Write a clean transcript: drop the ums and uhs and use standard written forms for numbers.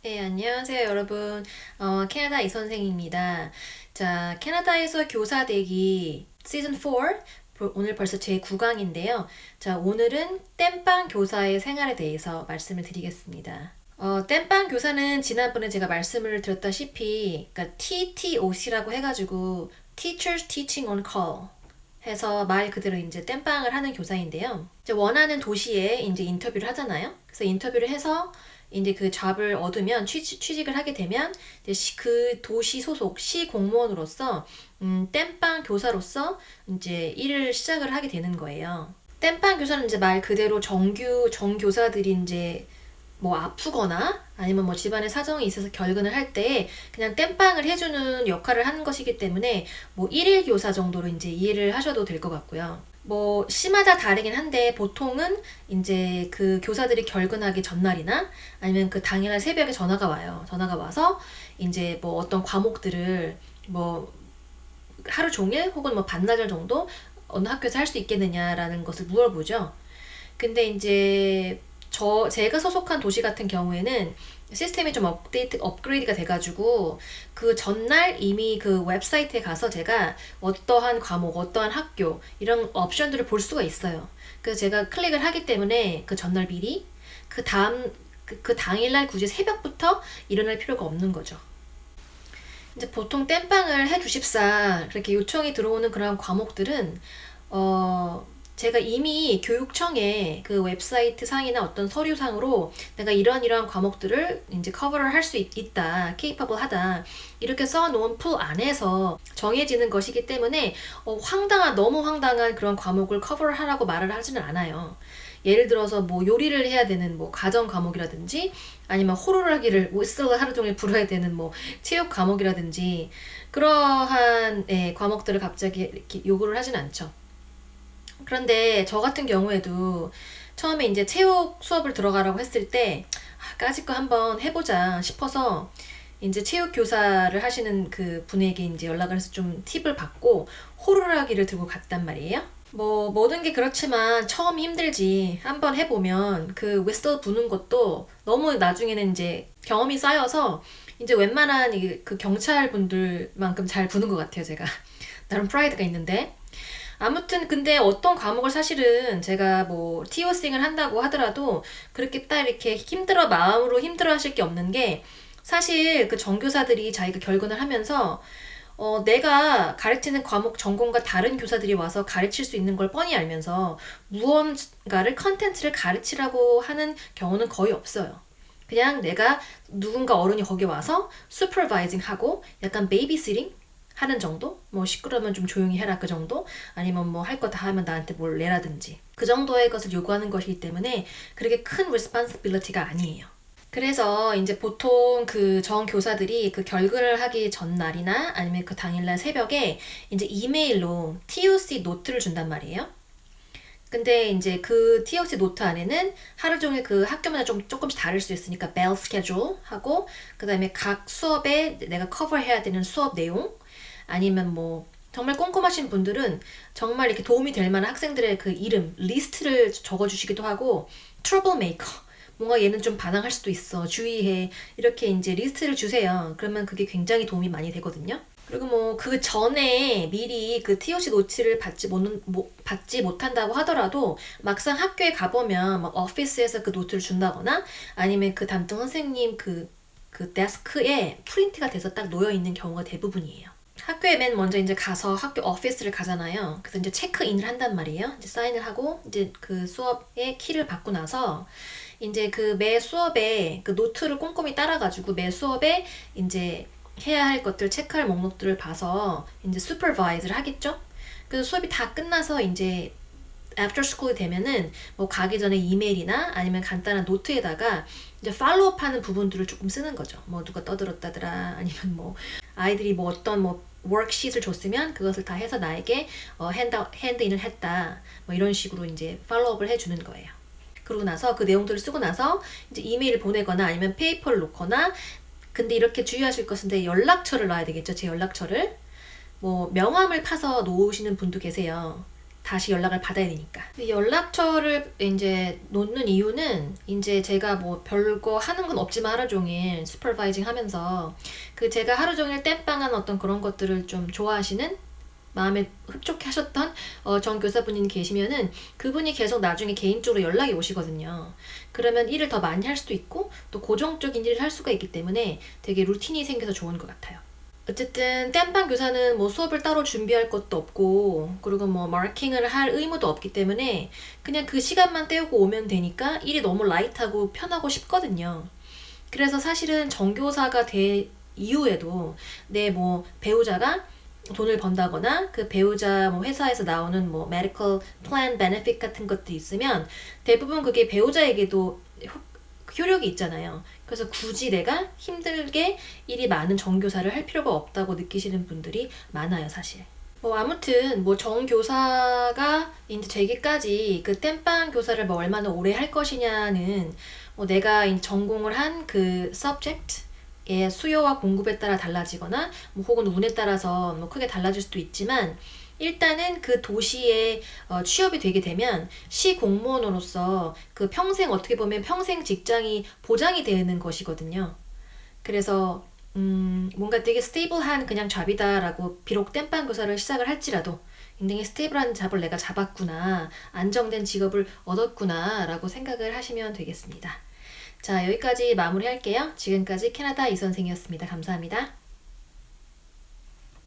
네, 안녕하세요, 여러분. 캐나다 이선생입니다. 자, 캐나다에서 교사 되기 시즌 4, 오늘 벌써 제 9강인데요. 자, 오늘은 땜빵 교사의 생활에 대해서 말씀을 드리겠습니다. 땜빵 교사는 지난번에 제가 말씀을 드렸다시피, 그러니까 TTOC라고 해가지고 Teachers Teaching on Call 해서 말 그대로 이제 땜빵을 하는 교사인데요. 이제 원하는 도시에 이제 인터뷰를 하잖아요. 그래서 인터뷰를 해서 이제 그 잡을 얻으면 취직을 하게 되면 이제 그 도시 소속 시 공무원으로서 땜빵 교사로서 이제 일을 시작을 하게 되는 거예요. 땜빵 교사는 이제 말 그대로 정교사들이 이제 뭐 아프거나 아니면 뭐 집안에 사정이 있어서 결근을 할 때 그냥 땜빵을 해주는 역할을 하는 것이기 때문에 뭐 일일 교사 정도로 이제 이해를 하셔도 될 것 같고요. 뭐 시마다 다르긴 한데 보통은 이제 그 교사들이 결근하기 전날이나 아니면 그 당일날 새벽에 전화가 와요. 전화가 와서 이제 뭐 어떤 과목들을 뭐 하루 종일 혹은 뭐 반나절 정도 어느 학교에서 할 수 있겠느냐라는 것을 물어보죠. 근데 이제 제가 소속한 도시 같은 경우에는 시스템이 좀 업그레이드가 돼가지고 그 전날 이미 그 웹사이트에 가서 제가 어떠한 과목, 어떠한 학교 이런 옵션들을 볼 수가 있어요. 그래서 제가 클릭을 하기 때문에 그 전날 미리 그 당일날 굳이 새벽부터 일어날 필요가 없는 거죠. 이제 보통 땜빵을 해주십사 그렇게 요청이 들어오는 그런 과목들은 제가 이미 교육청에 그 웹사이트 상이나 어떤 서류상으로 내가 이러한 과목들을 이제 커버를 할 수 있다, capable 하다 이렇게 써놓은 풀 안에서 정해지는 것이기 때문에 너무 황당한 그런 과목을 커버를 하라고 말을 하지는 않아요. 예를 들어서 뭐 요리를 해야 되는 뭐 가정 과목이라든지 아니면 호루라기를 위슬을 하루 종일 불어야 되는 뭐 체육 과목이라든지 그러한 과목들을 갑자기 이렇게 요구를 하진 않죠. 그런데 저 같은 경우에도 처음에 이제 체육 수업을 들어가라고 했을 때 까짓 거 한번 해보자 싶어서 이제 체육 교사를 하시는 그 분에게 이제 연락을 해서 좀 팁을 받고 호루라기를 들고 갔단 말이에요. 뭐 모든 게 그렇지만 처음 힘들지. 한번 해보면 그 휘슬 부는 것도 너무 나중에는 이제 경험이 쌓여서 이제 웬만한 그 경찰 분들만큼 잘 부는 것 같아요, 제가. 나름 프라이드가 있는데. 아무튼 근데 어떤 과목을 사실은 제가 뭐 TO싱을 한다고 하더라도 그렇게 딱 이렇게 마음으로 힘들어 하실 게 없는 게 사실 그 정교사들이 자기가 결근을 하면서 내가 가르치는 과목 전공과 다른 교사들이 와서 가르칠 수 있는 걸 뻔히 알면서 무언가를 컨텐츠를 가르치라고 하는 경우는 거의 없어요. 그냥 내가 누군가 어른이 거기 와서 슈퍼바이징 하고 약간 베이비시팅 하는 정도? 뭐 시끄러우면 좀 조용히 해라 그 정도? 아니면 뭐 할 거 다 하면 나한테 뭘 내라든지 그 정도의 것을 요구하는 것이기 때문에 그렇게 큰 responsibility가 아니에요. 그래서 이제 보통 그 정교사들이 그 결근을 하기 전날이나 아니면 그 당일날 새벽에 이제 이메일로 TOC 노트를 준단 말이에요. 근데 이제 그 TOC 노트 안에는 하루 종일 그 학교마다 조금씩 다를 수 있으니까 bell schedule 하고 그 다음에 각 수업에 내가 커버해야 되는 수업 내용 아니면 뭐 정말 꼼꼼하신 분들은 정말 이렇게 도움이 될 만한 학생들의 그 이름, 리스트를 적어주시기도 하고 troublemaker, 뭔가 얘는 좀 반항할 수도 있어, 주의해 이렇게 이제 리스트를 주세요. 그러면 그게 굉장히 도움이 많이 되거든요. 그리고 뭐 그 전에 미리 그 TOC 노트를 받지 못한다고 하더라도 막상 학교에 가보면 막 오피스에서 그 노트를 준다거나 아니면 그 담당 선생님 그 데스크에 프린트가 돼서 딱 놓여 있는 경우가 대부분이에요. 학교에 맨 먼저 이제 가서 학교 오피스를 가잖아요. 그래서 이제 체크인을 한단 말이에요. 이제 사인을 하고 이제 그 수업의 키를 받고 나서 이제 그 매 수업에 그 노트를 꼼꼼히 따라가지고 매 수업에 이제 해야 할 것들 체크할 목록들을 봐서 이제 슈퍼바이즈를 하겠죠. 그래서 수업이 다 끝나서 이제 애프터 스쿨이 되면은 뭐 가기 전에 이메일이나 아니면 간단한 노트에다가 이제 팔로우업 하는 부분들을 조금 쓰는 거죠. 뭐 누가 떠들었다더라 아니면 뭐 아이들이 뭐 어떤 뭐 워크시트를 줬으면 그것을 다 해서 나에게 핸드인을 했다. 뭐 이런 식으로 이제 팔로우업을 해주는 거예요. 그러고 나서 그 내용들을 쓰고 나서 이제 이메일을 보내거나 아니면 페이퍼를 놓거나 근데 이렇게 주의하실 것인데 연락처를 놔야 되겠죠. 제 연락처를. 뭐 명함을 파서 놓으시는 분도 계세요. 다시 연락을 받아야 되니까. 연락처를 이제 놓는 이유는 이제 제가 뭐 별거 하는 건 없지만 하루 종일 슈퍼바이징 하면서 그 제가 하루 종일 땜빵한 어떤 그런 것들을 좀 좋아하시는 마음에 흡족해 하셨던 전 교사분이 계시면은 그분이 계속 나중에 개인적으로 연락이 오시거든요. 그러면 일을 더 많이 할 수도 있고 또 고정적인 일을 할 수가 있기 때문에 되게 루틴이 생겨서 좋은 것 같아요. 어쨌든 땜빵 교사는 뭐 수업을 따로 준비할 것도 없고 그리고 뭐 마킹을 할 의무도 없기 때문에 그냥 그 시간만 때우고 오면 되니까 일이 너무 라이트하고 편하고 쉽거든요. 그래서 사실은 정교사가 된 이후에도 내 뭐 배우자가 돈을 번다거나 그 배우자 뭐 회사에서 나오는 뭐 medical plan benefit 같은 것도 있으면 대부분 그게 배우자에게도 효력이 있잖아요. 그래서 굳이 내가 힘들게 일이 많은 정교사를 할 필요가 없다고 느끼시는 분들이 많아요, 사실. 뭐 아무튼 뭐 정교사가 이제 되기까지 그 땜빵 교사를 뭐 얼마나 오래 할 것이냐는 뭐 내가 이제 전공을 한 그 subject의 수요와 공급에 따라 달라지거나 뭐 혹은 운에 따라서 뭐 크게 달라질 수도 있지만 일단은 그 도시에 취업이 되게 되면 시 공무원으로서 그 평생 어떻게 보면 평생 직장이 보장이 되는 것이거든요. 그래서 뭔가 되게 스테이블한 그냥 잡이다라고 비록 땜빵 교사를 시작을 할지라도 굉장히 스테이블한 잡을 내가 잡았구나, 안정된 직업을 얻었구나라고 생각을 하시면 되겠습니다. 자, 여기까지 마무리할게요. 지금까지 캐나다 이 선생이었습니다. 감사합니다.